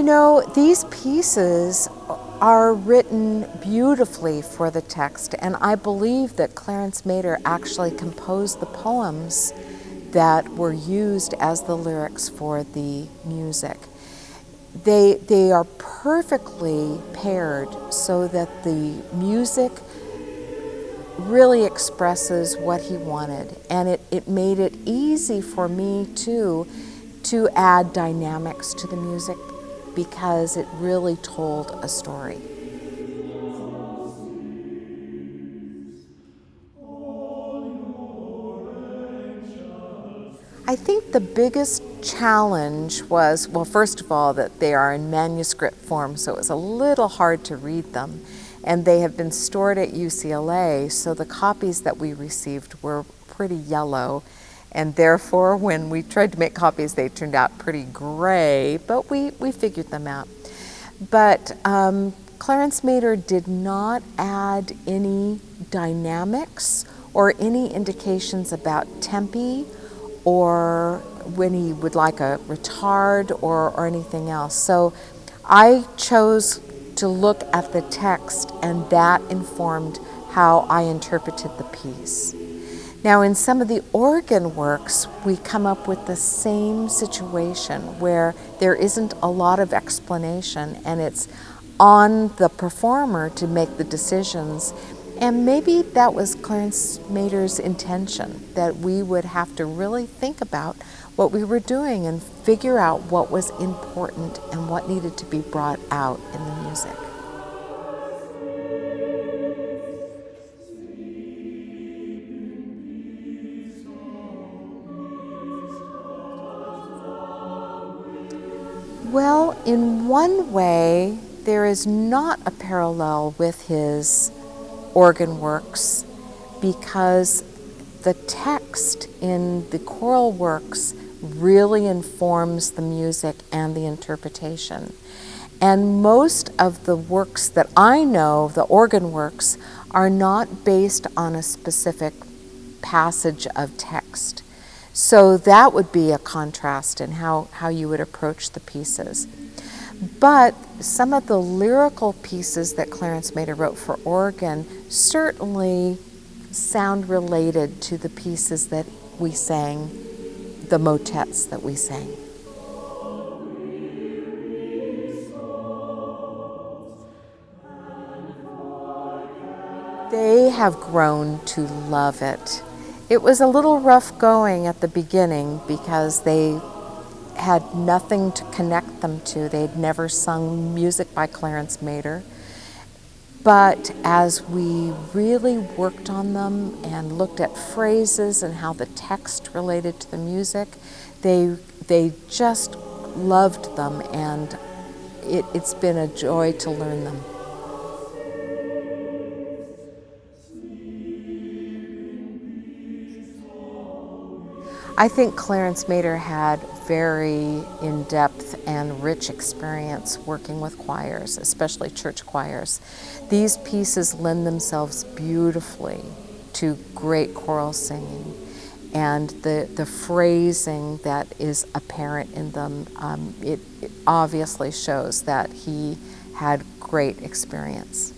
You know, these pieces are written beautifully for the text, and I believe that Clarence Mader actually composed the poems that were used as the lyrics for the music. They are perfectly paired so that the music really expresses what he wanted, and it made it easy for me too to add dynamics to the music because it really told a story. I think the biggest challenge was, well, first of all, that they are in manuscript form, so it was a little hard to read them. And they have been stored at UCLA, so the copies that we received were pretty yellow. And therefore, when we tried to make copies, they turned out pretty gray, but we figured them out. But Clarence Mader did not add any dynamics or any indications about tempi or when he would like a retard or anything else. So I chose to look at the text, and that informed how I interpreted the piece. Now, in some of the organ works, we come up with the same situation where there isn't a lot of explanation, and it's on the performer to make the decisions. And maybe that was Clarence Mader's intention, that we would have to really think about what we were doing and figure out what was important and what needed to be brought out in the music. Well, in one way, there is not a parallel with his organ works because the text in the choral works really informs the music and the interpretation. And most of the works that I know, the organ works, are not based on a specific passage of text. So that would be a contrast in how you would approach the pieces. But some of the lyrical pieces that Clarence Mader wrote for organ certainly sound related to the pieces that we sang, the motets that we sang. They have grown to love it. It was a little rough going at the beginning because they had nothing to connect them to. They'd never sung music by Clarence Mader. But as we really worked on them and looked at phrases and how the text related to the music, they just loved them, and it's been a joy to learn them. I think Clarence Mader had very in-depth and rich experience working with choirs, especially church choirs. These pieces lend themselves beautifully to great choral singing, and the phrasing that is apparent in them, it obviously shows that he had great experience.